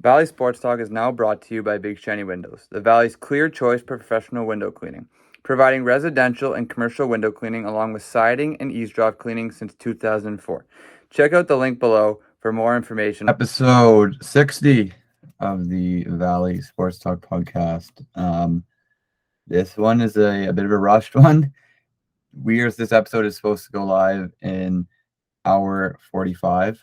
Valley Sports Talk is now brought to you by Big Shiny Windows, the Valley's clear choice for professional window cleaning, providing residential and commercial window cleaning along with siding and eavesdrop cleaning since 2004. Check out the link below for more information. Episode 60 of the Valley Sports Talk podcast. This one is a bit of a rushed one. This episode is supposed to go live in hour 45.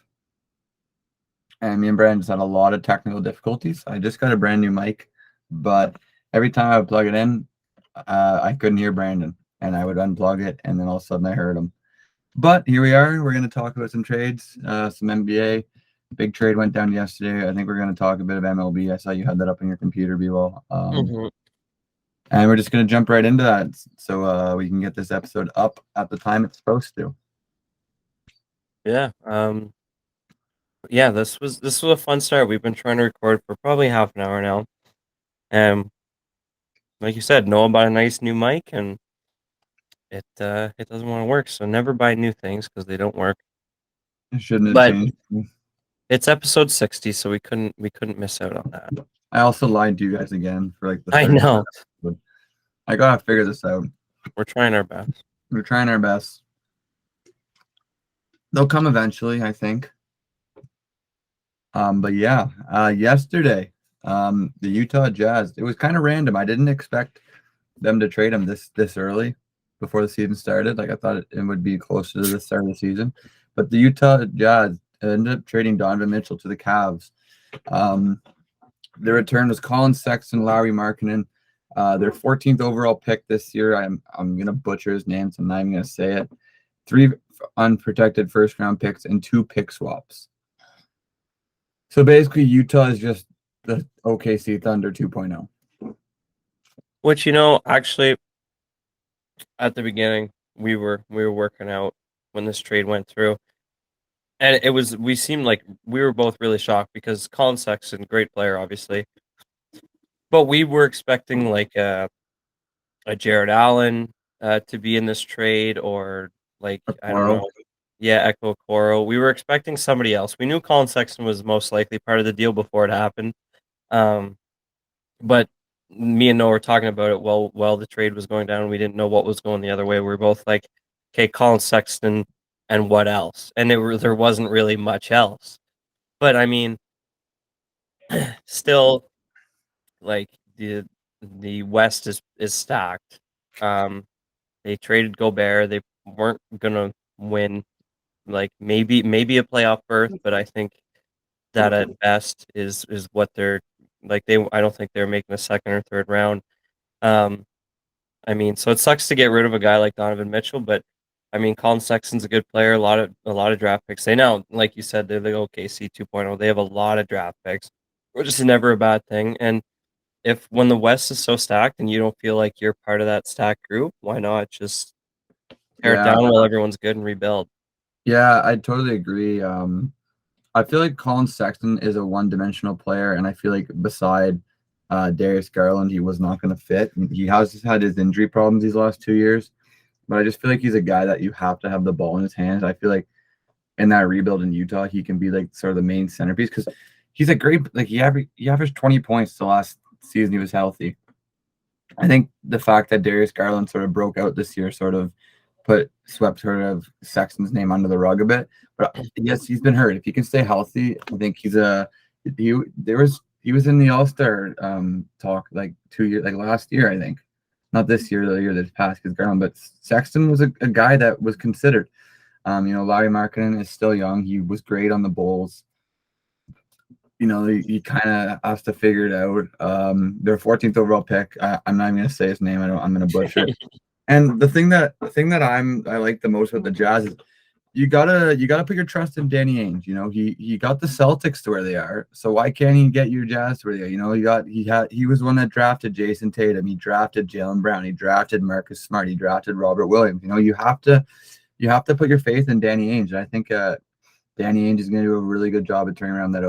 And me and Brandon just had a lot of technical difficulties. I just got a brand new mic, but every time I would plug it in, I couldn't hear Brandon, and I would unplug it, and then all of a sudden I heard him. But here we are. We're going to talk about some trades, some NBA. Big trade went down yesterday. I think we're going to talk a bit of MLB. I saw you had that up on your computer, B-Wall. And we're just going to jump right into that so we can get this episode up at the time it's supposed to. Yeah. Yeah, this was a fun start. We've been trying to record for probably half an hour now. And like you said, know about a nice new mic, and it doesn't want to work. So never buy new things because they don't work. It shouldn't have But changed. it's episode 60, so we couldn't miss out on that. I also lied to you guys again for like the I third know. episode. I gotta figure this out. We're trying our best. We're trying our best. They'll come eventually, I think. But yeah, yesterday, the Utah Jazz, it was kind of random. I didn't expect them to trade him this early before the season started. Like I thought it would be closer to the start of the season. But the Utah Jazz ended up trading Donovan Mitchell to the CAVS. The return was Colin Sexton, Lauri Markkanen. Their 14th overall pick this year. I'm gonna butcher his name, so I'm not even gonna say it. 3 unprotected first round picks and 2 pick swaps. So basically, Utah is just the OKC Thunder 2.0. Which, actually, at the beginning, we were working out when this trade went through. And we seemed like we were both really shocked because Colin Sexton, great player, obviously. But we were expecting like a Jared Allen to be in this trade, or like, I don't know. Yeah, Echo Okoro. We were expecting somebody else. We knew Colin Sexton was most likely part of the deal before it happened. But me and Noah were talking about it while the trade was going down. We didn't know what was going the other way. We were both like, okay, Colin Sexton and what else? And there wasn't really much else. But I mean, still, like the West is stacked. They traded Gobert. They weren't gonna win, like maybe a playoff berth, but I think that at best is what they're like. I don't think they're making a second or third round. I mean, so it sucks to get rid of a guy like Donovan Mitchell, but I mean, Colin Sexton's a good player. A lot of draft picks. They now, like you said, they're the OKC 2.0. They have a lot of draft picks, which is never a bad thing. And when the West is so stacked and you don't feel like you're part of that stacked group, why not just tear it down while everyone's good and rebuild? Yeah, I totally agree. I feel like Colin Sexton is a one-dimensional player, and I feel like beside Darius Garland, he was not going to fit. He has just had his injury problems these last 2 years, but I just feel like he's a guy that you have to have the ball in his hands. I feel like in that rebuild in Utah, he can be like sort of the main centerpiece because he's a great, like he averaged 20 points the last season he was healthy. I think the fact that Darius Garland sort of broke out this year sort of swept sort of Sexton's name under the rug a bit. But yes, he's been hurt. If he can stay healthy, I think he was in the All-Star talk like 2 years, like last year, I think. Not this year, the year that's passed, because Garland, but Sexton was a guy that was considered. Lauri Markkanen is still young. He was great on the Bulls. He kind of has to figure it out. Their 14th overall pick. I'm not even gonna say his name. I'm gonna butcher it. And the thing that I like the most about the Jazz is you gotta put your trust in Danny Ainge. He got the Celtics to where they are, so why can't he get your Jazz to where they are? He was one that drafted Jason Tatum. He drafted Jaylen Brown. He drafted Marcus Smart. He drafted Robert Williams. You have to put your faith in Danny Ainge. And I think Danny Ainge is going to do a really good job at turning around that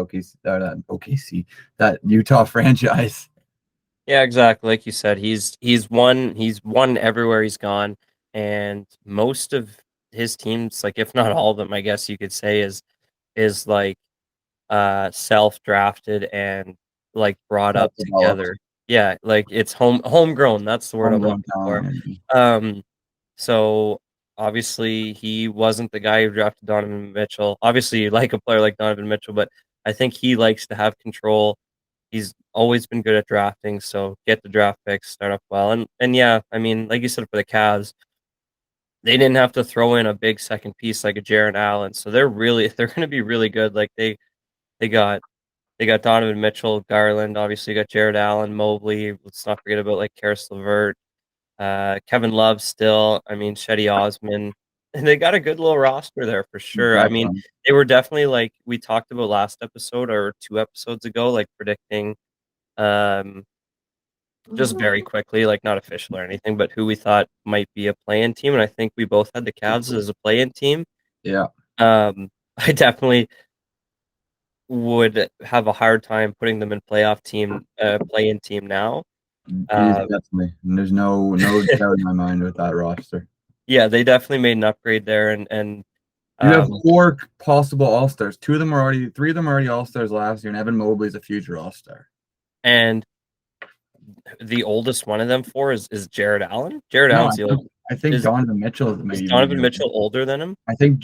Utah franchise. Yeah, exactly. Like you said, he's won everywhere he's gone, and most of his teams, like if not all of them, I guess you could say, is like self-drafted and like brought up Self-developed, together. Yeah, like it's homegrown. That's the word I'm homegrown looking for. talent. Yeah. So obviously he wasn't the guy who drafted Donovan Mitchell. Obviously, you like a player like Donovan Mitchell, but I think he likes to have control. He's always been good at drafting, so get the draft picks, start off well, and yeah, I mean, like you said for the Cavs, they didn't have to throw in a big second piece like a Jared Allen, so they're going to be really good. Like they got they got Donovan Mitchell, Garland, obviously you got Jared Allen, Mobley. Let's not forget about like Karis LeVert, Kevin Love still. I mean, Shetty Osman. And they got a good little roster there for sure. I mean, Definitely. they were definitely like we talked about last episode or 2 episodes ago, like predicting um just very quickly, like not official or anything, but who we thought might be a play-in team. And I think we both had the Cavs as a play-in team. Yeah. I definitely would have a hard time putting them in play-in team now. Geez, Uh, definitely. And there's no doubt in my mind with that roster. yeah, they definitely made an upgrade there, and You have um, four possible All Stars. Three of them are already All Stars last year, and Evan Mobley's a future All Star. and the oldest one of them four is Jared Allen. Jared No, Allen's the old. I think Is Donovan Mitchell may is even be. Donovan Mitchell older than him? I think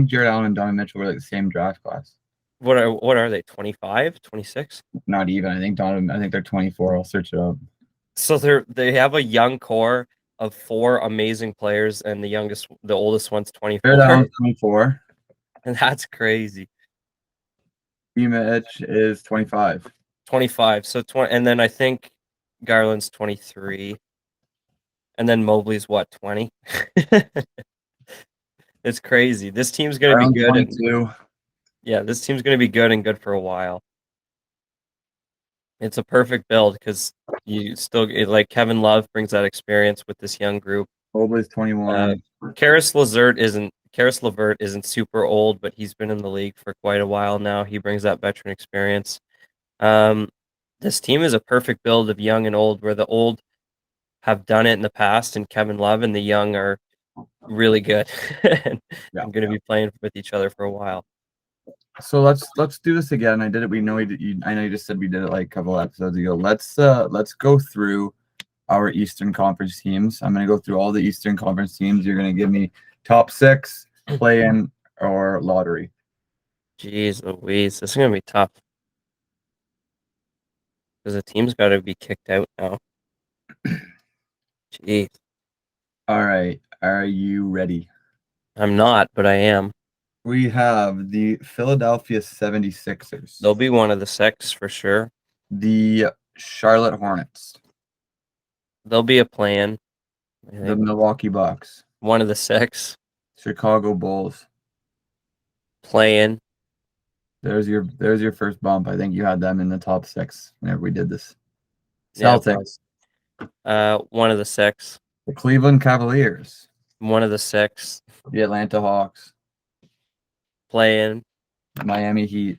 Jared Allen and Donovan Mitchell were like the same draft class. What are they? 25, 26? Not even. I think they're 24. I'll search it up. So they have a young core of four amazing players, and the oldest one's Jared 24, Allen's 24. and that's crazy. Dmitch is 25. 25. So 20, and then I think Garland's 23, and then Mobley's what, 20? It's crazy. This team's gonna be Around good, and 22. yeah, this team's gonna be good and good for a while. It's a perfect build because like Kevin Love brings that experience with this young group. Mobley's Uh, 21. Karis LeVert isn't super old, but he's been in the league for quite a while now. He brings that veteran experience. Um, this team is a perfect build of young and old, where the old have done it in the past, and Kevin Love and the young are really good and, Yeah. going to be playing with each other for a while. So let's do this again. I did it. We know I know you just said we did it like a couple episodes ago. Let's go through our Eastern Conference teams. I'm gonna go through all the Eastern Conference teams. You're gonna give me top 6, play-in, or lottery. Jeez Louise, this is gonna be tough because the team's got to be kicked out now. Jeez, All right. Are you ready? I'm not, but I am. We have the Philadelphia 76ers, They'll be one of the six for sure. the Charlotte Hornets, They'll be a plan. I the think Milwaukee Bucks, one of the six Chicago Bulls. playing. There's your first bump. I think you had them in the top 6 whenever we did this. Yeah, Celtics, one of the six. the Cleveland Cavaliers, One of the six the Atlanta Hawks, playing. Miami Heat,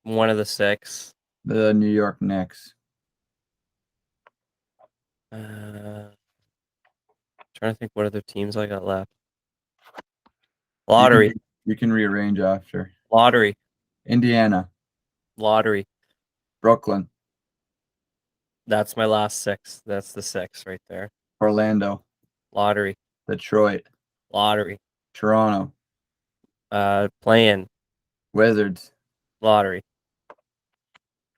One of the six. the New York Knicks. Trying to think what other teams I got left. You Lottery, can, you can rearrange after. lottery, Indiana, lottery. Brooklyn, That's my last six. That's the six right there. Orlando, Lottery, Detroit, lottery. Toronto, Playing Wizards. lottery.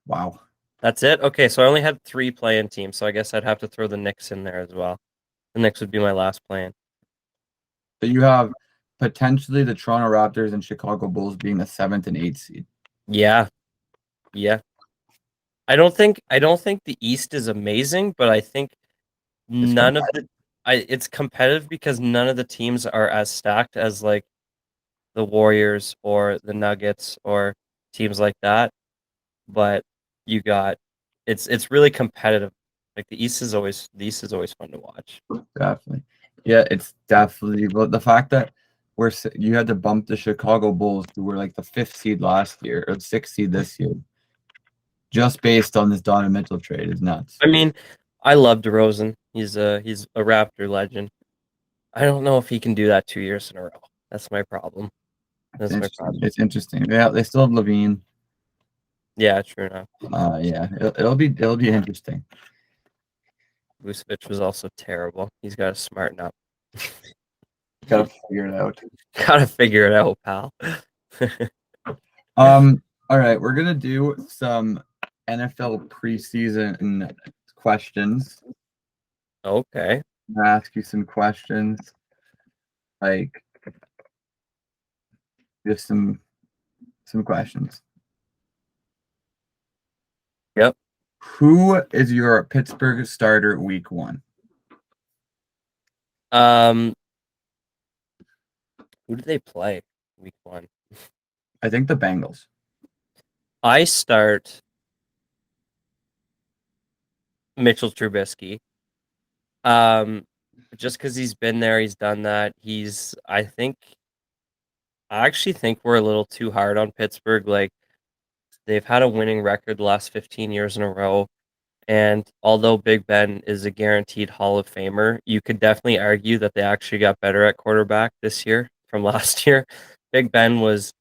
Wow. That's it. Okay, so I only had 3 play-in teams, so I guess I'd have to throw the Knicks in there as well. The Knicks would be my last play-in. So you have potentially the Toronto Raptors and Chicago Bulls being the 7th and 8th seed. Yeah, yeah. I don't think the East is amazing, but I think It's none of the it's competitive because none of the teams are as stacked as like the Warriors or the Nuggets or teams like that. But you got it's really competitive. Like the East is always fun to watch. definitely. Yeah, it's definitely. But the fact that you had to bump the Chicago Bulls, who were like the 5th seed last year or the 6th seed this year, just based on this Donovan Mitchell trade is nuts. I mean, I love DeRozan. He's a Raptor legend. I don't know if he can do that 2 years in a row. That's my problem. That's my problem. It's interesting. Yeah, they still have Levine. Yeah, true enough. Yeah, it'll be interesting. Vucevic was also terrible. He's got to smarten up. Gotta figure it out. Gotta figure it out, pal. All right, we're gonna do some NFL preseason questions. Okay. I'm gonna ask you some questions, like just some questions. Yep. Who is your Pittsburgh starter week 1? Um, who did they play week 1? I think the Bengals. I start Mitchell Trubisky. Just because he's been there, he's done that. I actually think we're a little too hard on Pittsburgh. Like, they've had a winning record the last 15 years in a row. And although Big Ben is a guaranteed Hall of Famer, you could definitely argue that they actually got better at quarterback this year from last year. Big Ben was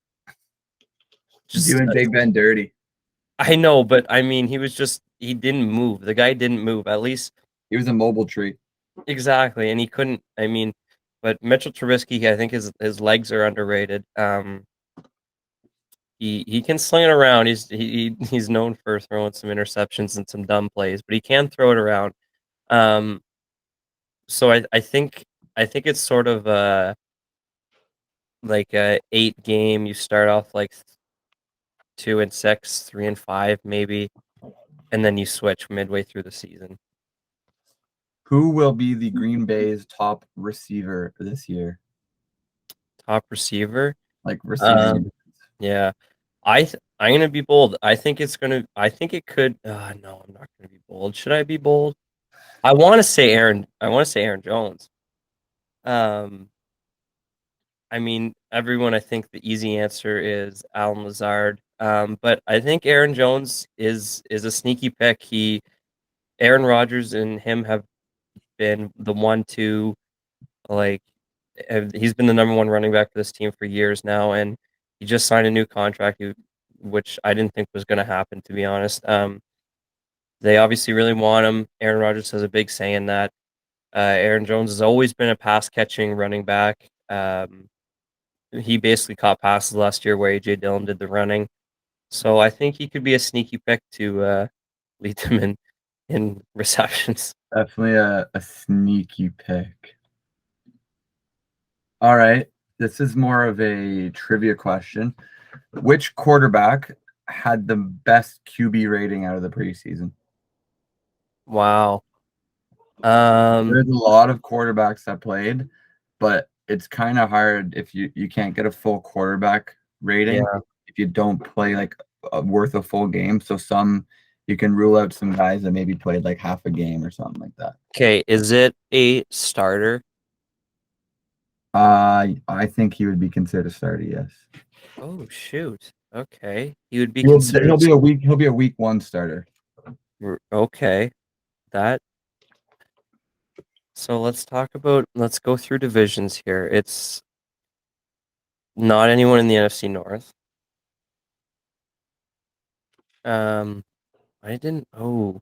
just, Doing Big Ben dirty. I know, but I mean, he didn't move. The guy didn't move, at least. He was a mobile tree. Exactly. And he couldn't, I mean, but Mitchell Trubisky, I think his legs are underrated. He can sling it around. He's known for throwing some interceptions and some dumb plays, but he can throw it around. So I think it's sort of like a 8 game. You start off like 2-6, 3-5 maybe, and then you switch midway through the season. Who will be the Green Bay's top receiver this year? Top receiver, Like receiving. yeah. I'm gonna be bold. I think it could. No, I'm not gonna be bold. Should I be bold? I want to say Aaron. I want to say Aaron Jones. Um, I mean, everyone. I think the easy answer is Alan Lazard. But I think Aaron Jones is a sneaky pick. Aaron Rodgers and him have been the 1-2. Like, he's been the number one running back for this team for years now, and he just signed a new contract, which I didn't think was going to happen, to be honest. They obviously really want him. Aaron Rodgers has a big say in that. Aaron Jones has always been a pass catching running back. He basically caught passes last year where AJ Dillon did the running. So I think he could be a sneaky pick to lead them in receptions. Definitely a sneaky pick. All right. This is more of a trivia question. Which quarterback had the best QB rating out of the preseason? Wow. There's a lot of quarterbacks that played, but it's kind of hard if you can't get a full quarterback rating Yeah. if you don't play like worth a full game. So you can rule out some guys that maybe played like half a game or something like that. Okay. Is it a starter? I think he would be considered a starter. Yes. Oh shoot. Okay. He would be He'll considered. He'll be a week 1 starter. Okay. That. So let's go through divisions here. It's not anyone in the NFC North. I didn't. Oh,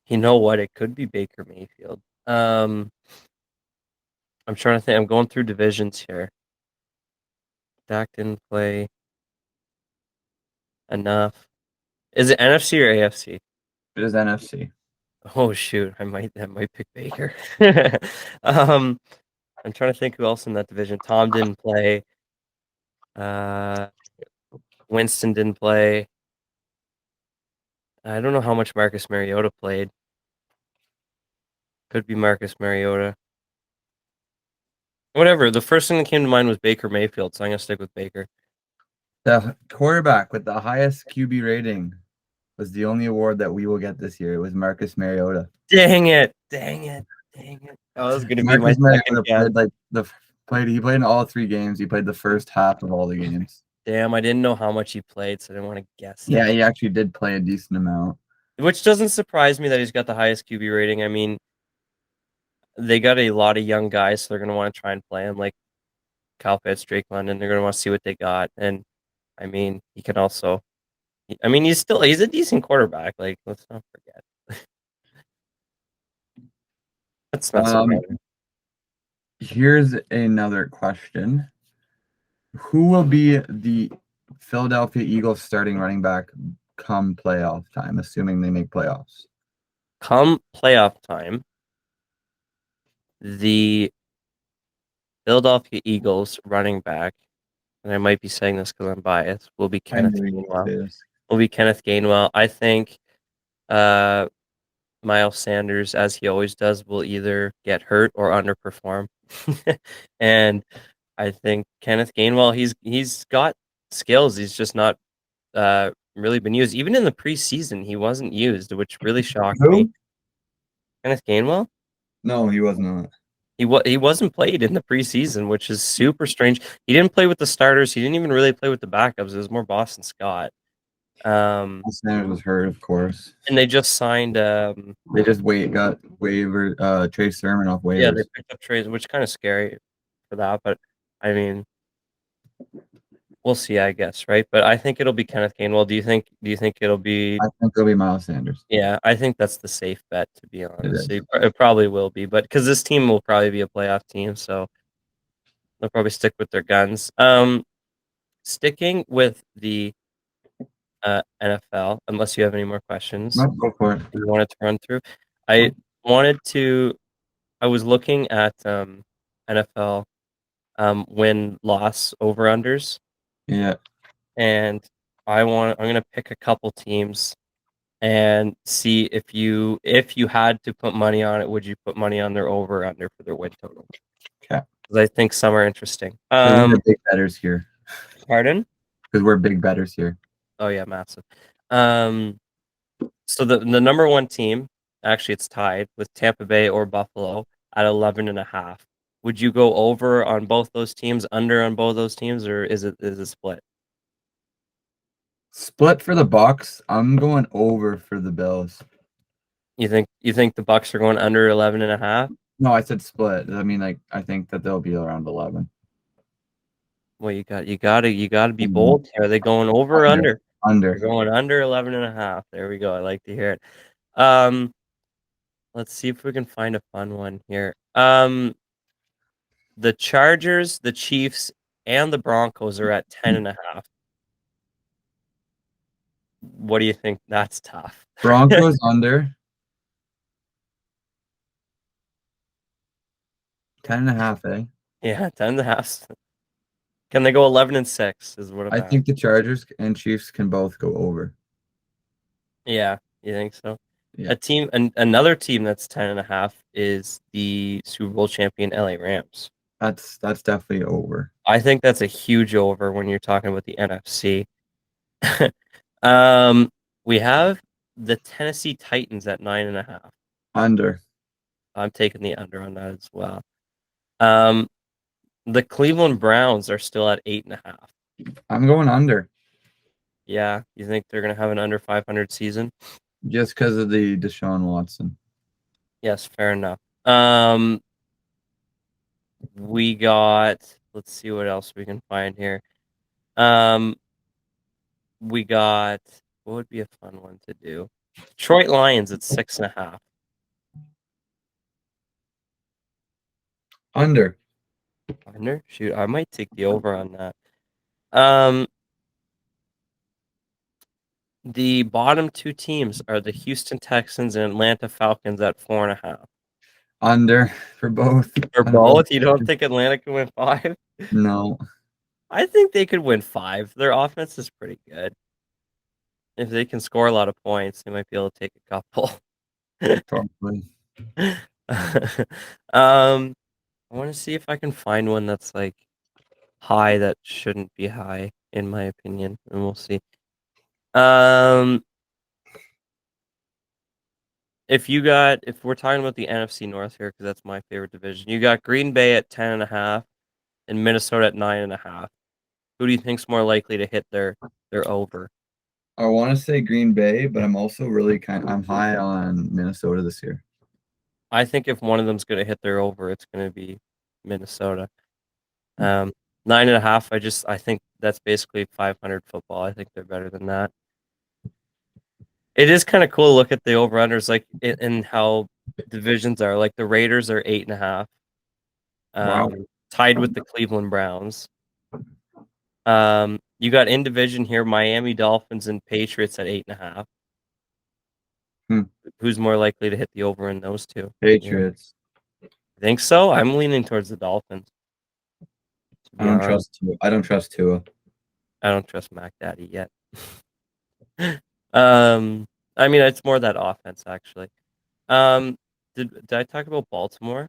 you know what? It could be Baker Mayfield. I'm trying to think. I'm going through divisions here. Dak didn't play enough. Is it NFC or AFC? It is NFC. Oh shoot, I might pick Baker. I'm trying to think who else in that division. Tom didn't play. Uh, Winston didn't play. I don't know how much Marcus Mariota played. Could be Marcus Mariota. Whatever. The first thing that came to mind was Baker Mayfield, so I'm gonna stick with Baker. The quarterback with the highest QB rating was the only award that we will get this year. It was Marcus Mariota. Dang it! Dang it! Dang it! That was gonna be my Marcus second Mariota guess. played he played in all 3 games. He played the first half of all the games. Damn, I didn't know how much he played, so I didn't want to guess Yeah, it. he actually did play a decent amount. Which doesn't surprise me that he's got the highest QB rating. I mean, they got a lot of young guys, so they're gonna want to try and play him. Like Kyle Pitts, Drake London. They're going to want to see what they got. And I mean, he can also. I mean, he's a decent quarterback. Like, let's not forget. That's not so bad. Here's another question. Who will be the Philadelphia Eagles starting running back come playoff time, assuming they make playoffs? Come playoff time, the Philadelphia Eagles running back, and I might be saying this because I'm biased, will be I Kenneth knew you would Gainwell. say this. Will be Kenneth Gainwell. I think Miles Sanders, as he always does, will either get hurt or underperform. And I think Kenneth Gainwell, he's got skills. He's just not really been used. Even in the preseason, he wasn't used, which really shocked me. Who? Kenneth Gainwell? No, he was not. He wasn't played in the preseason, which is super strange. He didn't play with the starters. He didn't even really play with the backups. It was more Boston Scott. Sanders was hurt, of course. And they just signed. They just got waiver Trey Sermon off waivers. Yeah, they picked up trades, which kind of scary for that. But I mean, we'll see, I guess, right? But I think it'll be Kenneth Gainwell. Do you think it'll be? I think it'll be Miles Sanders. Yeah, I think that's the safe bet, to be honest. It is. It probably will be, but because this team will probably be a playoff team, so they'll probably stick with their guns. Sticking with the NFL, unless you have any more questions No, go for it. you wanted to run through. I I was looking at NFL win-loss over-unders, Yeah. and I'm gonna pick a couple teams and see if you had to put money on it, would you put money on their over or under for their win total? Okay. Because I think some are interesting. We're big betters here. Pardon? Because we're big betters here. Oh yeah, massive. So the number one team, actually it's tied with Tampa Bay or Buffalo at 11.5. Would you go over on both those teams, under on both those teams, or is it split? Split for the Bucks. I'm going over for the Bills. You think the Bucks are going under 11.5? No, I said split. I mean, like, I think that they'll be around 11. Well, you gotta be bold here. Are they going over or under? Under. They're going under 11.5. There we go. I like to hear it. Let's see if we can find a fun one here. The Chargers, the Chiefs, and the Broncos are at 10.5. What do you think? That's tough. Broncos under. 10.5, eh? Yeah, 10.5. Can they go 11-6? Is what I think the Chargers and Chiefs can both go over. Yeah, you think so? Yeah. Another team that's 10.5 is the Super Bowl champion LA Rams. That's definitely over. I think that's a huge over when you're talking about the NFC. We have the Tennessee Titans at 9.5. Under. I'm taking the under on that as well. The Cleveland Browns are still at 8.5. I'm going under. Yeah, you think they're gonna have an under 500 season? Just because of the Deshaun Watson. Yes, fair enough. We got. Let's see what else we can find here. We got. What would be a fun one to do? Detroit Lions at 6.5. Under. Under? Shoot, I might take the over on that. The bottom two teams are the Houston Texans and Atlanta Falcons at 4.5. Under for both. For both? You don't think Atlanta can win 5? No. I think they could win 5. Their offense is pretty good. If they can score a lot of points, they might be able to take a couple. Probably. I want to see if I can find one that's like high that shouldn't be high, in my opinion, and we'll see. If we're talking about the NFC North here, because that's my favorite division, you got Green Bay at 10.5 and Minnesota at 9.5. Who do you think's more likely to hit their over? I want to say Green Bay, but I'm also I'm high on Minnesota this year. I think if one of them's going to hit their over, it's going to be Minnesota. 9.5. I think that's basically 500 football. I think they're better than that. It is kind of cool to look at the over-unders, like in how divisions are. Like the Raiders are 8.5, Wow. tied with the Cleveland Browns. You got in division here, Miami Dolphins and Patriots at 8.5. Hmm. Who's more likely to hit the over in those two? Patriots. I think so. I'm leaning towards the Dolphins, to I be don't honest. trust Tua. I don't trust Tua. I don't trust Mac Daddy yet. um, I mean, it's more that offense actually. Um, did I talk about Baltimore?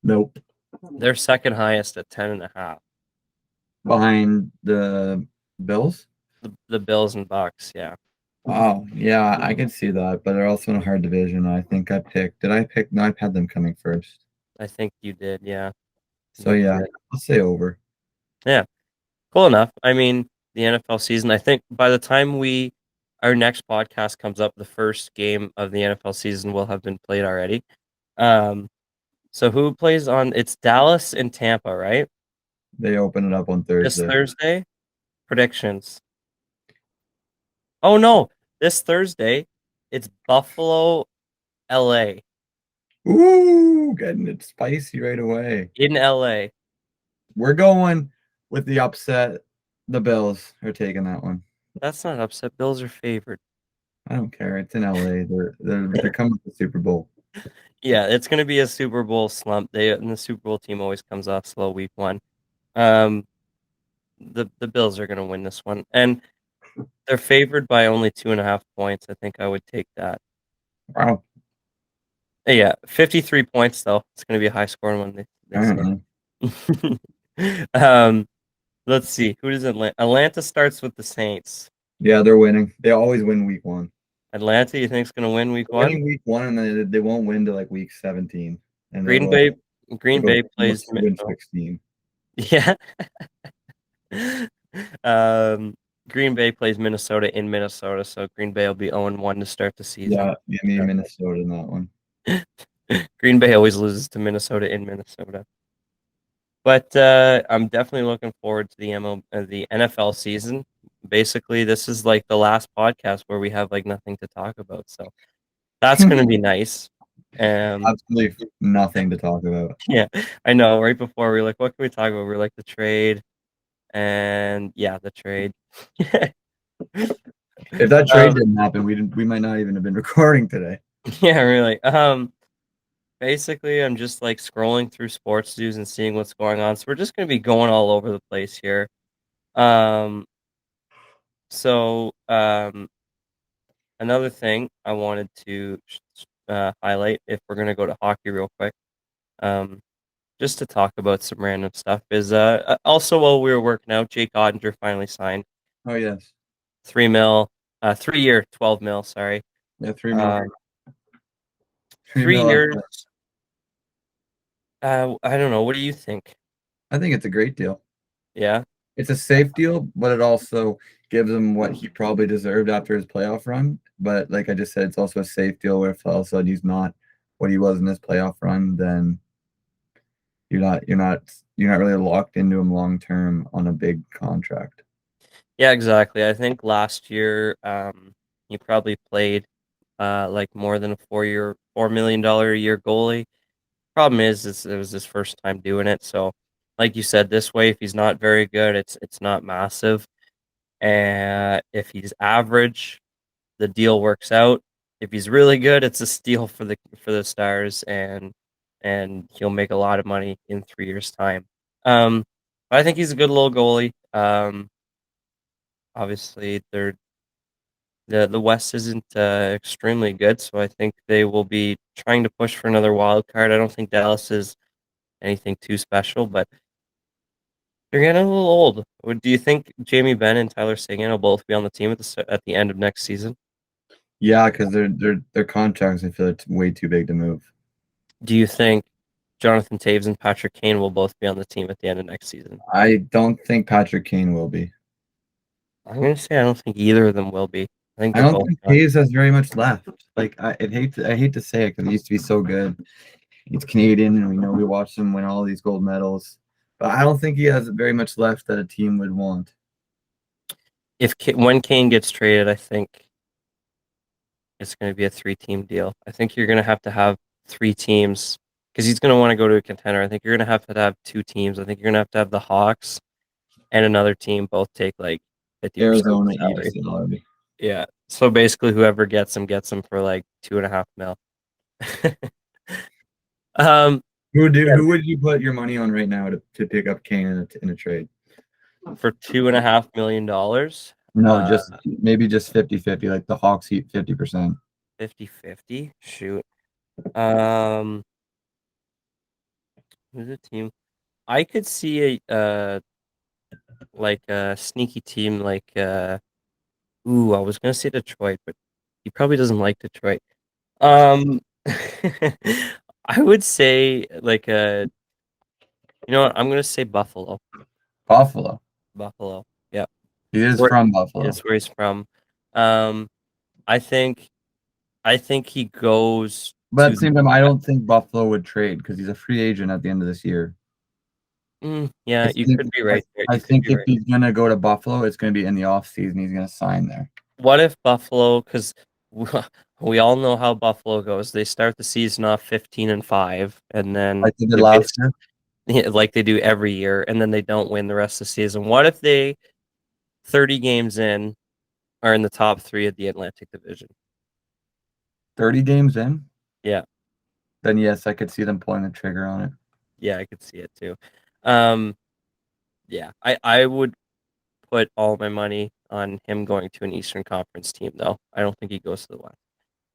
Nope. They're second highest at 10.5. Behind the Bills? The Bills and Bucks, yeah. Wow. Yeah, I can see that, but they're also in a hard division. I think I picked. Did I pick? No, I've had them coming first. I think you did, yeah. I So think you yeah, did. I'll say over. Yeah, cool enough. I mean, the NFL season, I think by the time our next podcast comes up, the first game of the NFL season will have been played already. Um, so who plays on? It's Dallas and Tampa, right? They open it up on This Thursday. Thursday? Predictions. Oh no, this Thursday, it's Buffalo, LA. Ooh, getting it spicy right away. In LA. We're going with the upset. The Bills are taking that one. That's not upset. Bills are favored. I don't care. It's in LA. They're coming to the Super Bowl. Yeah, it's gonna be a Super Bowl slump. And the Super Bowl team always comes off slow week one. Um, the Bills are gonna win this one, and they're favored by only 2.5 points. I think I would take that. Wow. Yeah, 53 points though. It's gonna be a high scoring one. They say. Apparently. um, let's see. Who does Atlanta? Atlanta starts with the Saints. Yeah, they're winning. They always win week one. Atlanta, you think is gonna win week They're one? winning week one, and then they won't win to like week 17, and Green Bay. Green Bay they'll go plays. 2-16. Yeah. um, Green Bay plays Minnesota in Minnesota, so Green Bay will be 0-1 to start the season. Yeah, give me Minnesota in that one. Green Bay always loses to Minnesota in Minnesota. But I'm definitely looking forward to the NFL season. Basically, this is like the last podcast where we have like nothing to talk about, so that's going to be nice. Absolutely nothing to talk about. Yeah, I know. Right before we were like, what can we talk about? We are like the trade, and yeah, the trade. If that trade didn't happen, we might not even have been recording today. Yeah, really. Basically, I'm just like scrolling through sports news and seeing what's going on. So we're just gonna be going all over the place here. Um, so another thing I wanted to highlight, if we're gonna go to hockey real quick, um, just to talk about some random stuff, is also while we were working out, Jake Odinger finally signed Oh yes, 3 mil, 3 year, 12 mil. Sorry, yeah, 3 mil, 3 3 mil. years. I don't know. What do you think? I think it's a great deal. Yeah. It's a safe deal, but it also gives him what he probably deserved after his playoff run. But like I just said, it's also a safe deal where if all of a sudden he's not what he was in his playoff run, then you're not really locked into him long term on a big contract. Yeah, exactly. I think last year, he probably played like more than a $4 million a year goalie. Problem is it was his first time doing it. So, like you said, this way, if he's not very good, it's not massive. And if he's average, the deal works out. If he's really good, it's a steal for the Stars, and he'll make a lot of money in 3 years' time. I think he's a good little goalie. Obviously, the West isn't extremely good, so I think they will be trying to push for another wild card. I don't think Dallas is anything too special, but they're getting a little old. Do you think Jamie Benn and Tyler Seguin will both be on the team at the end of next season? Yeah, because their contracts, I feel it's way too big to move. Do you think Jonathan Taves and Patrick Kane will both be on the team at the end of next season? I don't think Patrick Kane will be. I'm gonna say I don't think either of them will be. I think I they're don't both think done. Taves has very much left. Like I hate to say it because he used to be so good. He's Canadian, and we know we watched him win all these gold medals. But I don't think he has very much left that a team would want. When Kane gets traded, I think it's going to be a 3-team deal. I think you're going to have 3 teams because he's going to want to go to a contender. I think you're going to have 2 teams. I think you're going to have the Hawks and another team both take like 50% of Arizona the eats salary. salary. Yeah. So basically, whoever gets him for like 2.5 mil. um, yeah, Who would you put your money on right now to pick up Kane in a trade? for $2.5 million. No, just maybe just 50-50, like the Hawks eat 50%. 50-50. Shoot. Um, who's a team? I could see a sneaky team like ooh, I was gonna say Detroit, but he probably doesn't like Detroit. Um, I would say like you know what? I'm gonna say Buffalo. Buffalo. Buffalo. Yeah. He is Where from Buffalo. is where he's from. Um, I think he goes But at to the same time, I don't think Buffalo would trade because he's a free agent at the end of this year. I yeah, you think could be right there. I You could think be if right. he's gonna go to Buffalo, it's gonna be in the off season. He's gonna sign there. What if Buffalo, because we all know how Buffalo goes. They start the season off 15-5, and then Like they did they last year. like they do every year, and then they don't win the rest of the season. What if they 30 games in are in the top 3 of the Atlantic Division? 30 games in, Yeah, then yes, I could see them pulling the trigger on it. yeah, I could see it too. Um, yeah, I would put all my money on him going to an Eastern Conference team, though. I don't think he goes to the West.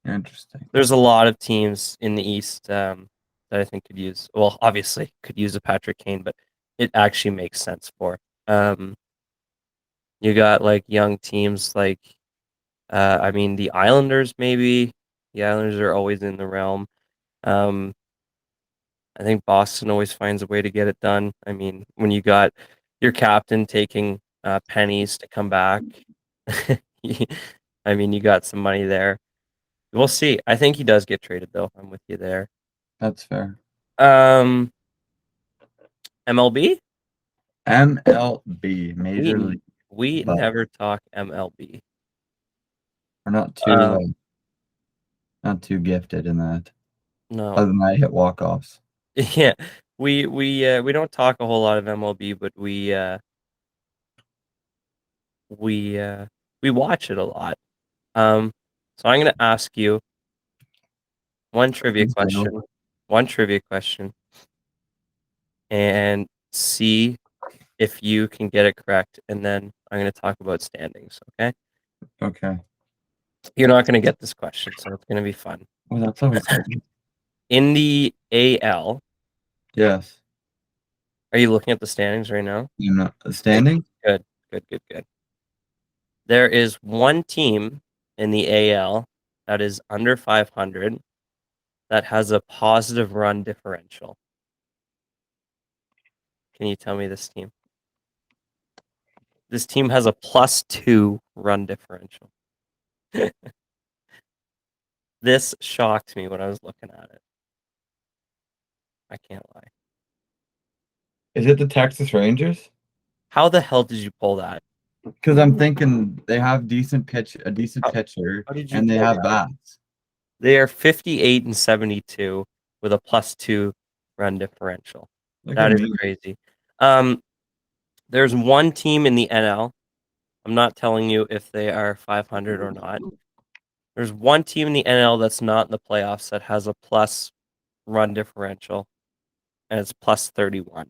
Interesting. There's a lot of teams in the East that I think could use, well, obviously could use a Patrick Kane, but it actually makes sense for. Um, you got like young teams like, I mean, the Islanders maybe. The Islanders are always in the realm. Um, I think Boston always finds a way to get it done. I mean, when you got your captain taking pennies to come back, I mean, you got some money there. We'll see. I think he does get traded, though. I'm with you there. That's fair. Um, MLB? MLB, Major We League, we but never talk MLB. we're Um, not too gifted in that. no. Other than I hit walk-offs. Yeah. We don't talk a whole lot of MLB, but we uh we watch it a lot. Um, so I'm gonna ask you one trivia Please do. question, one trivia question, and see if you can get it correct, and then I'm gonna talk about standings, okay? Okay. You're not gonna get this question, so it's gonna be fun. Well, that's always good. In the AL, Yes. are you looking at the standings right now? You know, standing? Good, good, good, good. There is one team in the AL that is under 500 that has a positive run differential. Can you tell me this team? This team has a +2 run differential. This shocked me when I was looking at it. I can't lie. Is it the Texas Rangers? How the hell did you pull that? Because I'm thinking they have a decent How, pitcher, how did you and they pull have that? bats. They are 58-72 with a +2 run differential. Look at That is me. crazy. There's one team in the NL. I'm not telling you if they are 500 or not. There's one team in the NL that's not in the playoffs that has a plus run differential, and it's +31,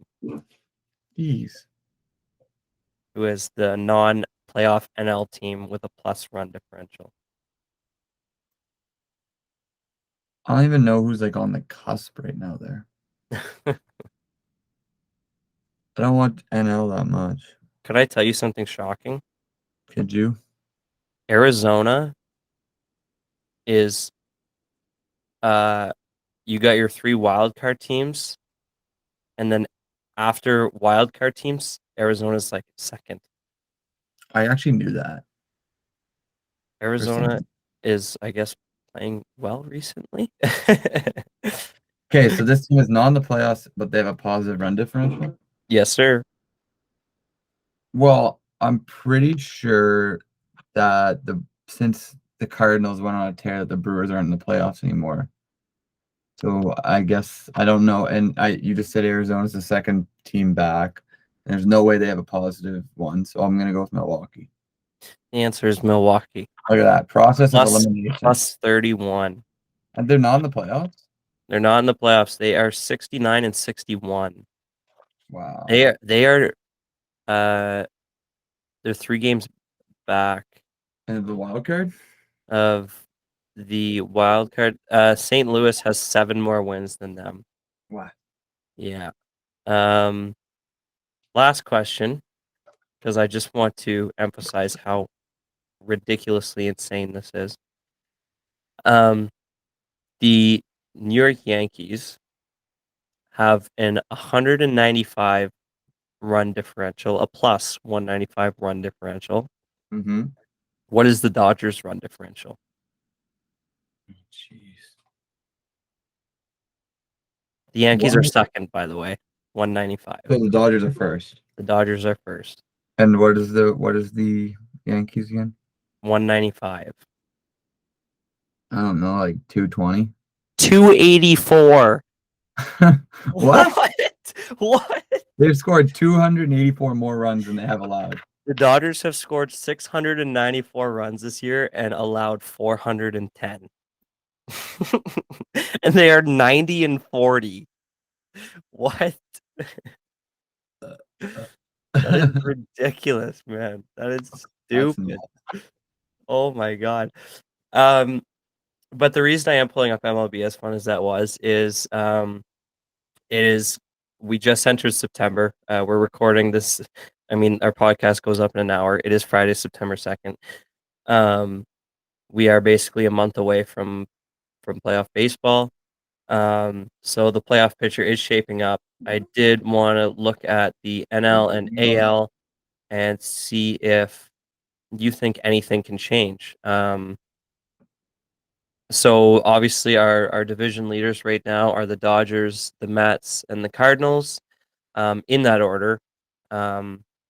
Jeez. who is the non-playoff NL team with a plus run differential. I don't even know who's like on the cusp right now there. I don't watch NL that much. Could I tell you something shocking? Could you? Arizona is you got your 3 wild card teams, and then after wild card teams, Arizona's like second. I actually knew that for Arizona some. is, I guess, playing well recently. Okay, so this team is not in the playoffs, but they have a positive run differential. Yes, sir. Well, I'm pretty sure that since the Cardinals went on a tear, that the Brewers aren't in the playoffs anymore. So I guess I don't know. And you just said Arizona's the second team back. There's no way they have a positive one, so I'm gonna go with Milwaukee. The answer is Milwaukee. Look at that process of Plus elimination. plus 31. And they're not in the playoffs. They're not in the playoffs. They are 69 and 61. Wow. They are they're 3 games back And the wild card. of the wild card. St. Louis has 7 more wins than them. Wow. Yeah. Last question, because I just want to emphasize how ridiculously insane this is. The New York Yankees have an 195 run differential, a plus 195 run differential. Mm-hmm. What is the Dodgers run differential? Jeez. The Yankees are One. second, by the way, 195. So the Dodgers are first. The Dodgers are first, And what is the Yankees again? 195. I don't know, like 220. 284. What? What? They've scored 284 more runs than they have allowed. The Dodgers have scored 694 runs this year and allowed 410. And they are 90 and 40. What? That is ridiculous, man. That is stupid. Oh my god. But the reason I am pulling up MLB, as fun as that was, is we just entered September. We're recording this. I mean, our podcast goes up in an hour. It is Friday, September 2nd. We are basically a month away from playoff baseball. So the playoff picture is shaping up. I did want to look at the NL and AL and see if you think anything can change. So obviously our division leaders right now are the Dodgers, the Mets, and the Cardinals, in that order.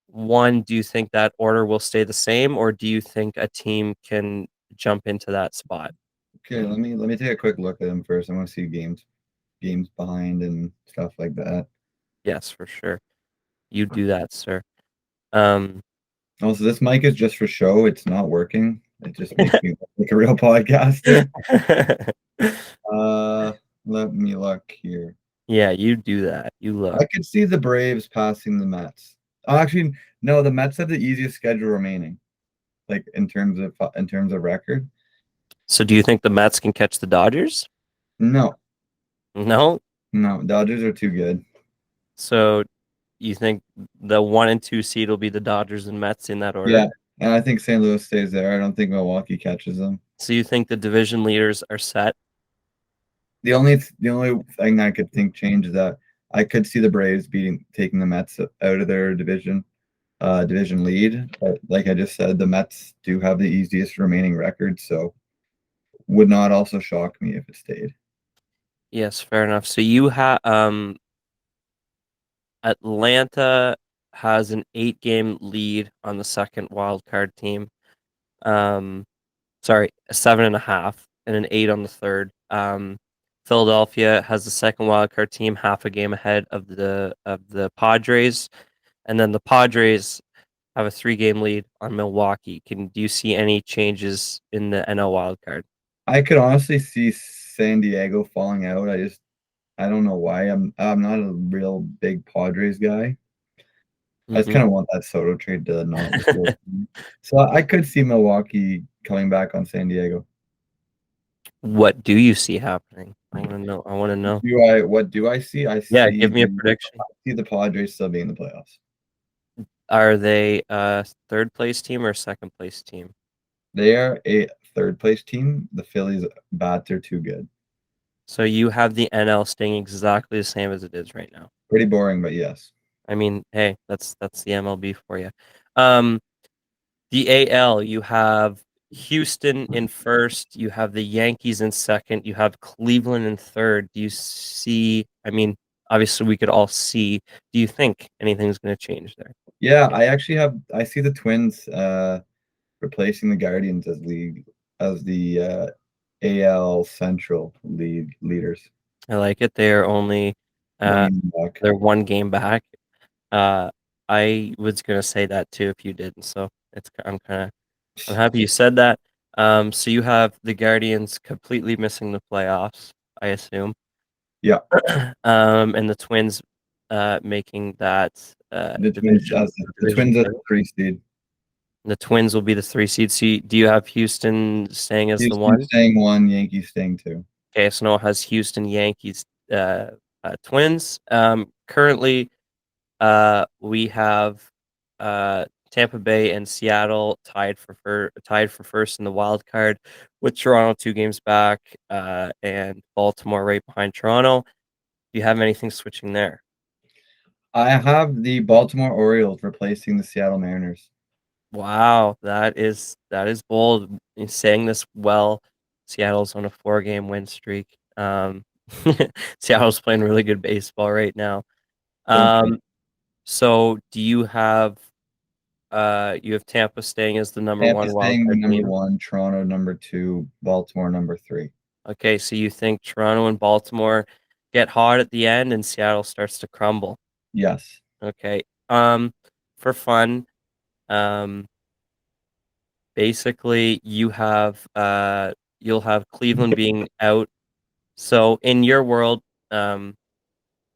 One, do you think that order will stay the same, or do you think a team can jump into that spot? Okay, let me take a quick look at them first. I want to see games behind and stuff like that. Yes, for sure. You do that, sir. Also, this mic is just for show. It's not working. It just makes me look like a real podcaster. Let me look here. Yeah, you do that. You look. I could see the Braves passing the Mets. Oh, actually, no, the Mets have the easiest schedule remaining, like in terms of record. So do you think the Mets can catch the Dodgers? No, No. no, Dodgers are too good. So you think the 1 and 2 seed will be the Dodgers and Mets in that order? Yeah, and I think St. Louis stays there. I don't think Milwaukee catches them. So you think the division leaders are set? The only thing I could think change is that I could see the Braves taking the Mets out of their division lead. But like I just said, the Mets do have the easiest remaining record, so would not also shock me if it stayed. Yes, fair enough. So you have Atlanta has an 8-game lead on the second wild card team. Sorry, a 7.5 and an 8 on the third. Philadelphia has the second wild card team, half a game ahead of the Padres, and then the Padres have a 3-game lead on Milwaukee. Do you see any changes in the NL wild card? I could honestly see San Diego falling out. I don't know why. I'm not a real big Padres guy. I just kind of want that Soto trade to not work. So I could see Milwaukee coming back on San Diego. What do you see happening? I want to know. I want to know. What do I see? Yeah, give me a prediction. I see the Padres still being in the playoffs. Are they a third place team or second place team? They are a third place team. The Phillies bats are too good. So you have the NL staying exactly the same as it is right now. Pretty boring, but yes. I mean, hey, that's the MLB for you. The AL, you have Houston in first, you have the Yankees in second, you have Cleveland in third. Do you see? I mean, obviously we could all see. Do you think anything's going to change there? Yeah, I see the Twins replacing the Guardians as the AL Central leaders. I like it. They're only One uh, game back. they're one game back. I was gonna say that too if you didn't. So I'm happy you said that. So you have the Guardians completely missing the playoffs, I assume. Yeah, And the Twins making that the Twins division the division Twins as thing. the 3 seed. The Twins will be the 3 seed. So do you have Houston staying as the Houston one? staying 1, Yankees staying 2. Okay, so now it has Houston Yankees Twins. Currently, we have Tampa Bay and Seattle tied for first in the wild card, with Toronto 2 games back, and Baltimore right behind Toronto. Do you have anything switching there? I have the Baltimore Orioles replacing the Seattle Mariners. Wow, that is bold. You're saying this well. Seattle's on a 4-game win streak. Seattle's playing really good baseball right now. So do you have Tampa staying as the number Tampa one staying wildcard number team? 1, Toronto number 2, Baltimore number 3. Okay, so you think Toronto and Baltimore get hot at the end and Seattle starts to crumble. Yes. Okay. For fun, um, basically you'll have Cleveland being out. So in your world, other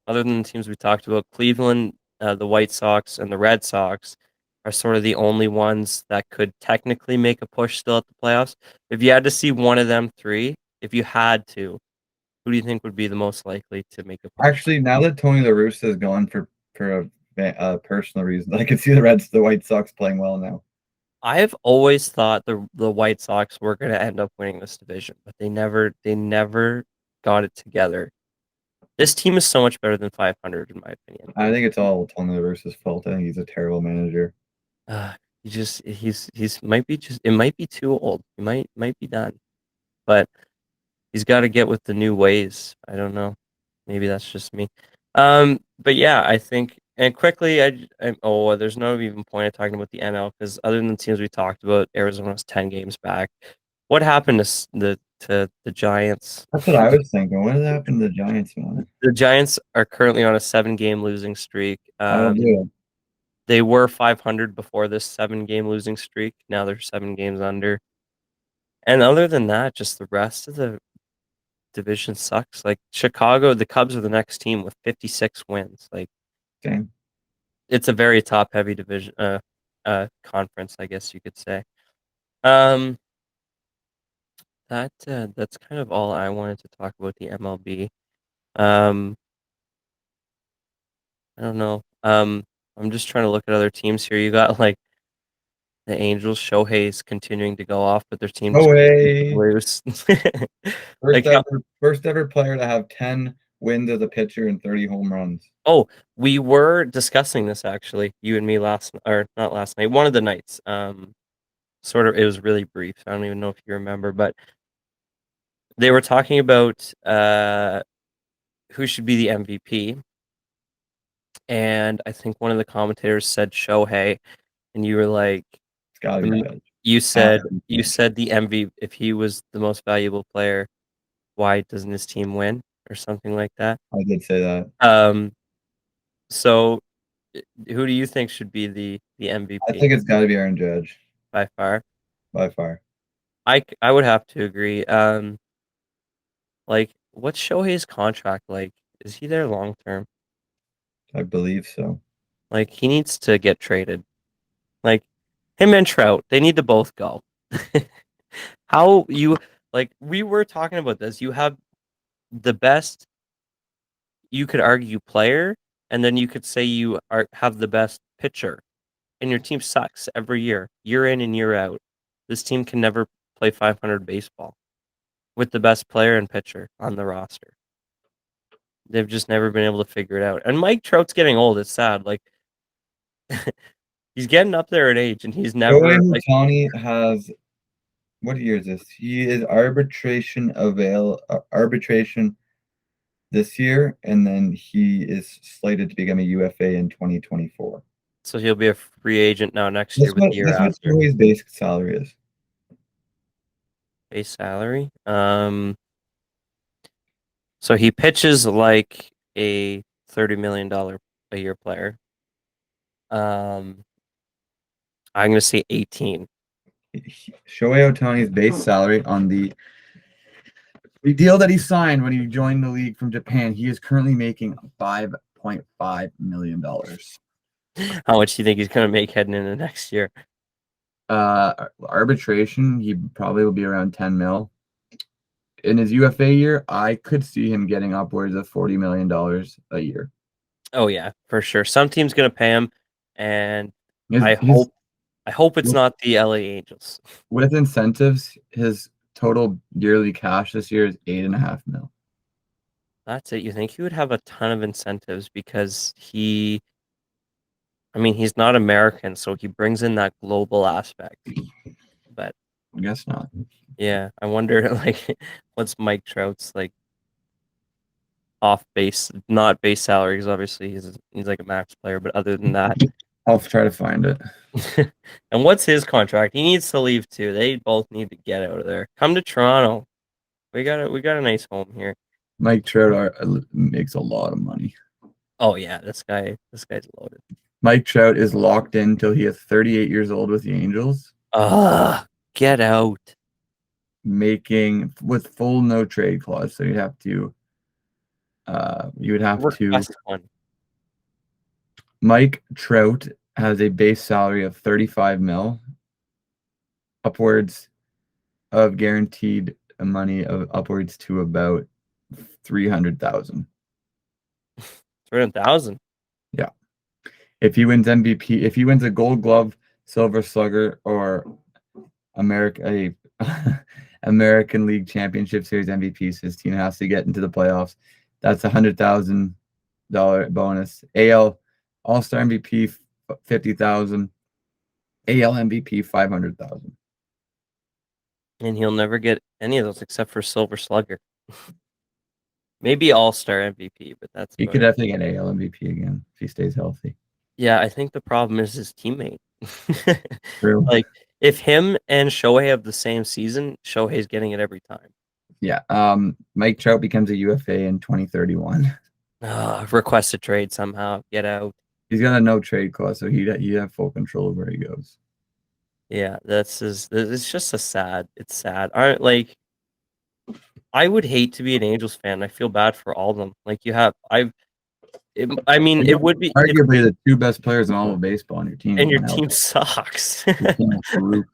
than the teams we talked about, Cleveland, the White Sox, and the Red Sox are sort of the only ones that could technically make a push still at the playoffs. If you had to see one of them three, if you had to, who do you think would be the most likely to make a push? Actually, now that Tony La Russa is gone for a personal reason, I can see the White Sox playing well now. I've always thought the White Sox were going to end up winning this division, but they never got it together. This team is so much better than 500 in my opinion. I think it's all Tony La Russa's fault. I think he's a terrible manager. He's might be just it might be too old. He might be done. But he's got to get with the new ways. I don't know. Maybe that's just me. But yeah, I think and quickly there's no even point of talking about the NL because other than the teams we talked about, Arizona's 10 games back. What happened to the Giants? That's what I was thinking. What happened to the Giants, man? The Giants are currently on a 7-game losing streak. I'll do it. They were 500 before this 7-game losing streak. Now they're 7 games under. And other than that, just the rest of the division sucks. Like Chicago, the Cubs are the next team with 56 wins. Like Same. it's a very top heavy division conference, I guess you could say. Um that's kind of all I wanted to talk about the MLB. Um I don't know. I'm just trying to look at other teams here. You got like the Angels, Shohei's continuing to go off, but their team just Shohei, loose. first Like ever player to have 10 wins as a pitcher and 30 home runs. oh, we were discussing this actually, you and me or not last night, one of the nights. Sort of, it was really brief. I don't even know if you remember, but they were talking about who should be the MVP, and I think one of the commentators said Shohei, and you were like, It's got to be Judge. you said Gotta be you Judge. said the MVP if he was the most valuable player, why doesn't his team win or something like that? I did say that. So who do you think should be the I MVP think it's got to be Aaron Judge by far? by far. I would have to agree. Like, what's Shohei's contract like? Is he there long term? I believe so. Like, he needs to get traded. Like, him and Trout, they need to both go. How you like? We were talking about this. You have the best, you could argue, player, and then you could say have the best pitcher, and your team sucks every year in and year out. This team can never play 500 baseball with the best player and pitcher on the roster. They've just never been able to figure it out. And Mike Trout's getting old. It's sad. Like he's getting up there in age, and he's never Shohei like. Ohtani has what year is this? He is arbitration this year, and then he is slated to become a UFA in 2024. So he'll be a free agent now next year, but the year That's what after. Shohei's basic salary is. Base salary. So he pitches like a $30 million a year player. I'm gonna say 18. Shohei Ohtani's base salary on the deal that he signed when he joined the league from Japan, he is currently making $5.5 million. How much do you think he's gonna make heading into next year? Arbitration, he probably will be around 10 mil. In his UFA year, I could see him getting upwards of $40 million a year. Oh yeah, for sure. Some team's gonna pay him, and His- I his- hope it's not the LA Angels. With incentives, his total yearly cash this year is $8.5 mil. That's it. You think he would have a ton of incentives because he's not American, so he brings in that global aspect. But I guess not. yeah, I wonder like what's Mike Trout's like off base, not base salary, because obviously he's like a max player, but other than that. I'll try to find it. And what's his contract? He needs to leave too. They both need to get out of there. Come to Toronto. We got a nice home here. Mike Trout makes a lot of money. Oh yeah, this guy's loaded. Mike Trout is locked in until he is 38 years old with the Angels. Get out. Making with full no trade clause, so you would have Request one. Mike Trout has a base salary of 35 mil, upwards of guaranteed money of upwards to about 300,000. 300,000. Yeah. If he wins MVP, if he wins a Gold Glove, Silver Slugger, or American League Championship Series MVPs, his team has to get into the playoffs. That's $100,000 bonus. AL All-Star MVP 50,000. AL MVP 500,000. And he'll never get any of those except for Silver Slugger. Maybe All-Star MVP, but that's He could definitely get AL MVP again if he stays healthy. Yeah, I think the problem is his teammate. True. Like if him and Shohei have the same season, Shohei's getting it every time. Yeah. Mike Trout becomes a UFA in 2031. Request a trade somehow. Get out. He's got a no trade clause, so he'd have full control of where he goes. Yeah, it's just it's sad. I would hate to be an Angels fan. I feel bad for all of them. Like it would be arguably the two best players in all of baseball on your team. And your team sucks. You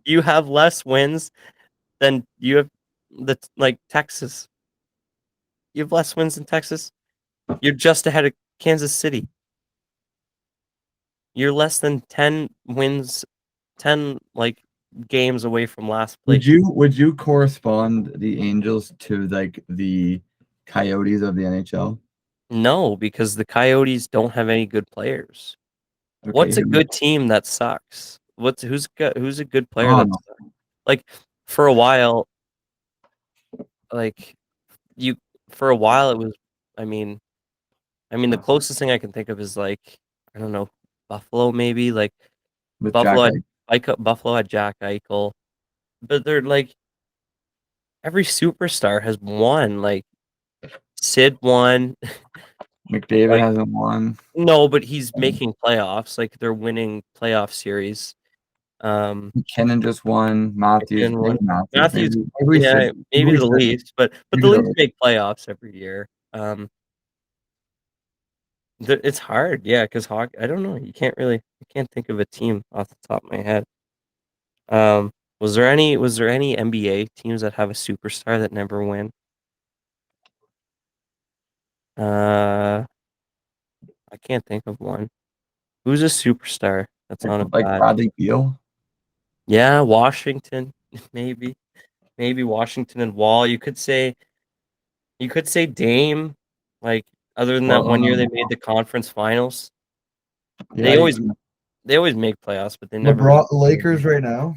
You have less wins than you have Texas. You have less wins than Texas. You're just ahead of Kansas City. You're less than 10 wins, 10 games away from last place. Would you correspond the Angels to the Coyotes of the NHL? No, because the Coyotes don't have any good players. Okay, what's a good team that sucks? Who's a good player that sucks? Like for a while, it was the closest thing I can think of is I don't know, Buffalo maybe, Buffalo had Jack Eichel, but they're every superstar has won. Sid won. McDavid hasn't won. No, but he's making playoffs. They're winning playoff series. McKinnon just won. Matthews, maybe the Leafs, but the Leafs make playoffs every year. It's hard, yeah, because hockey. I don't know. I can't think of a team off the top of my head. Was there any NBA teams that have a superstar that never win? I can't think of one. Who's a superstar that's not a bad... Bradley Beal? Yeah, Washington, maybe Washington and Wall. You could say Dame. Other than that one year they made the conference finals. Yeah, they always make playoffs, but they never. LeBron, Lakers right now.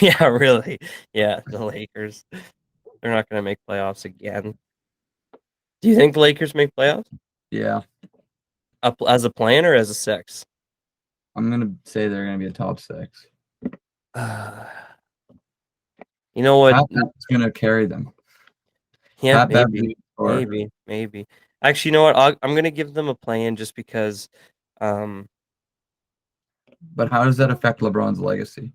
Yeah, really. Yeah, the Lakers. They're not going to make playoffs again. Do you think the Lakers make playoffs? Yeah, Up as a plan or as a 6? I'm gonna say they're gonna be a top 6. You know what? That's gonna carry them. Yeah, Pat maybe, Beverly or maybe. Actually, you know what? I'm gonna give them a play-in just because. but how does that affect LeBron's legacy?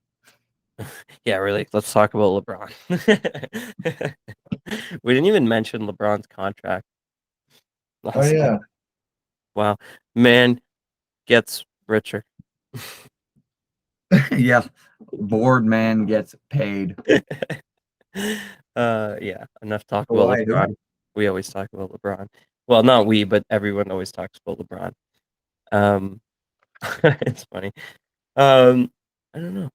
Yeah, really. Let's talk about LeBron. We didn't even mention LeBron's contract. last night. Wow, man gets richer. Yeah, board man gets paid. Yeah. Enough talk about Why? LeBron. We always talk about LeBron. Well, not we, but everyone always talks about LeBron. It's funny. I don't know.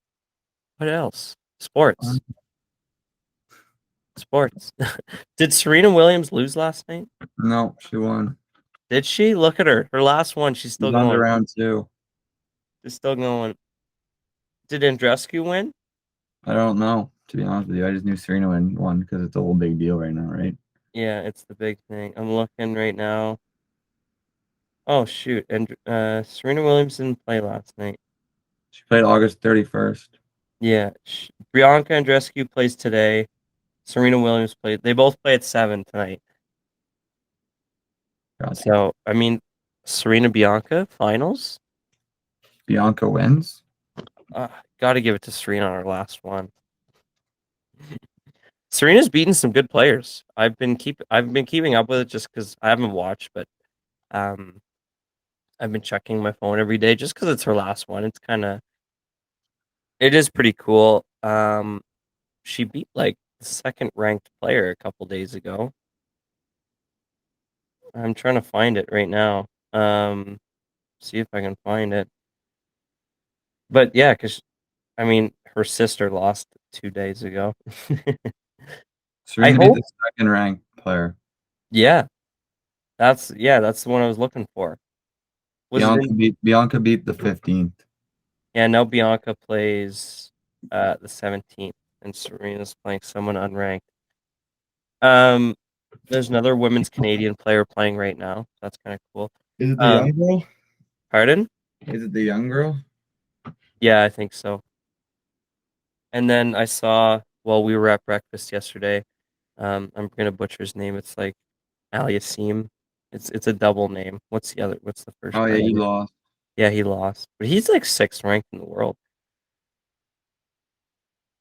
What else? Sports. Sports. Did Serena Williams lose last night? No, she won. Did she? Look at her. Her last one, she's still She's on to going. round 2. She's still going. Did Andreescu win? I don't know, to be honest with you. I just knew Serena won because it's a whole big deal right now, right? Yeah, it's the big thing. I'm looking right now. Oh shoot! And Serena Williams didn't play last night. She played August 31st. Yeah, Bianca Andreescu plays today. Serena Williams played. They both play at 7 tonight. Gotcha. So I mean, Serena Bianca finals. Bianca wins. Got to give it to Serena on her last one. Serena's beaten some good players. I've been keeping up with it just because I haven't watched, but I've been checking my phone every day just because it's her last one. It is pretty cool. She beat like the second ranked player a couple days ago. I'm trying to find it right now. See if I can find it. But yeah, because I mean, her sister lost 2 days ago. Serena beat hope- the second ranked player. Yeah, that's the one I was looking for. Bianca beat the 15th. Yeah, now Bianca plays the 17th, and Serena's playing someone unranked. There's another women's Canadian player playing right now. That's kind of cool. Is it the young girl? Pardon? Is it the young girl? Yeah, I think so. And then I saw while we were at breakfast yesterday, I'm gonna butcher his name. It's like Aliasim. It's a double name. What's the first Oh yeah, guy? he lost. Yeah, he lost. But he's like 6th ranked in the world.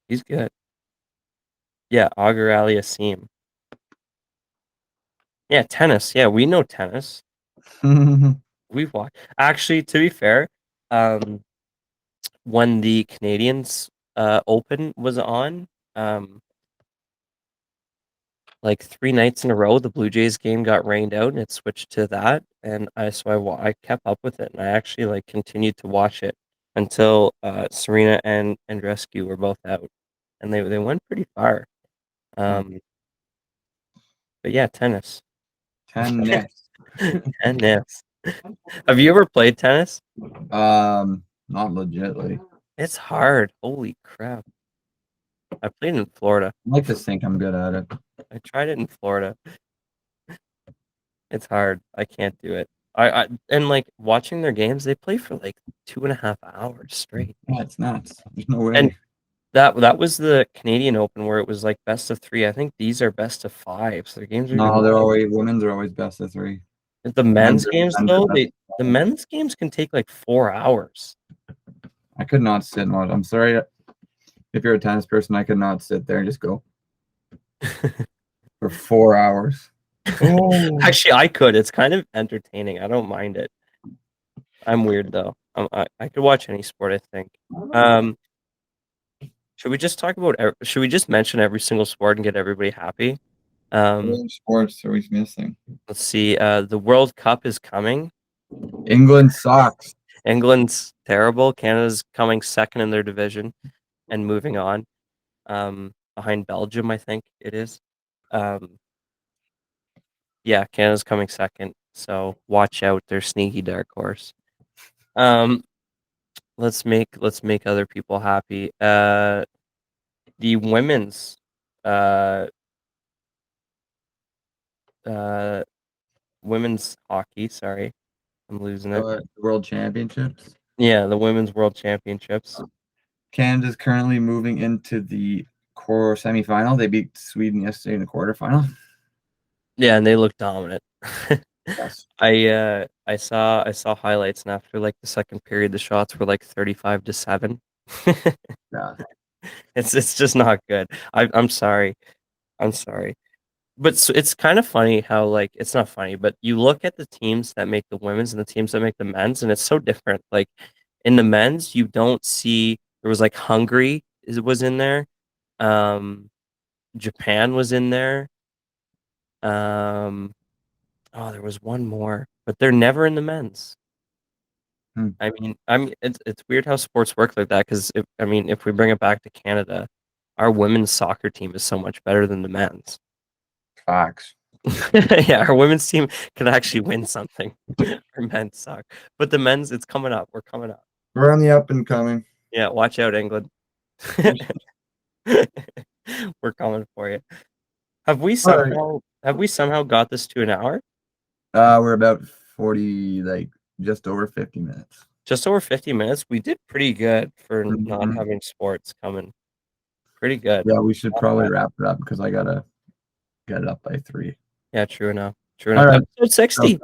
He's good. Yeah, Auger Aliasim. Yeah, tennis. Yeah, we know tennis. We've watched. Actually, to be fair, when the Canadians Open was on, like 3 nights in a row, the Blue Jays game got rained out, and it switched to that. And I kept up with it, and I actually like continued to watch it until Serena and Andreescu were both out, and they went pretty far. But yeah, tennis. Tennis. Tennis. Have you ever played tennis? Not legitly. It's hard. Holy crap. I played in Florida. I like to think I'm good at it. I tried it in Florida. It's hard. I can't do it. I and like watching their games, they play for like 2.5 hours straight. Yeah, it's nuts. There's no way. And that was the Canadian Open where it was like best of 3. I think these are best of 5. So their games are No, women's are always best of 3. the men's men's are- games men's are though, best the men's games can take like 4 hours. I could not sit and watch. I'm sorry if you're a tennis person, I could not sit there and just go for 4 hours. Oh. Actually, I could. It's kind of entertaining. I don't mind it. I'm weird though. I could watch any sport, I think. Should we just talk about? Should we just mention every single sport and get everybody happy? What sports are we missing? Let's see. The World Cup is coming. England sucks. England's terrible. Canada's coming second in their division and moving on. Behind Belgium, I think it is. Yeah, Canada's coming second. So watch out. They're sneaky dark horse. Let's make other people happy. The women's women's hockey. Sorry, I'm losing it. World Championships. Yeah, the Women's World Championships. Canada's currently moving into the core semifinal. They beat Sweden yesterday in the quarterfinal. Yeah, and they look dominant. Yes. I saw highlights, and after like the second period, the shots were like 35-7. Yeah. It's just not good. I'm sorry. I'm sorry. But it's kind of funny how, like, it's not funny, but you look at the teams that make the women's and the teams that make the men's, and it's so different. Like in the men's, you don't see there was like Hungary was in there, Japan was in there, oh, there was one more, but they're never in the men's. Hmm. I mean, it's weird how sports work like that because if we bring it back to Canada, our women's soccer team is so much better than the men's. Facts. Yeah, our women's team can actually win something for men's soccer. But the men's, it's coming up. We're coming up. We're on the up and coming. Yeah, watch out, England. We're coming for you. Have we somehow got this to an hour? We're about 40, like just over 50 minutes. Just over 50 minutes. We did pretty good for not having sports coming. Pretty good. Yeah, we should probably wrap it up because I gotta get it up by 3. Yeah, true enough. True enough. Right. Episode 60.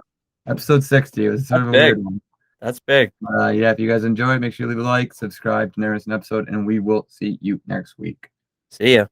Episode 60. It was sort of a big. weird one. That's big. Yeah, if you guys enjoyed, make sure you leave a like, subscribe to never miss an episode, and we will see you next week. See ya.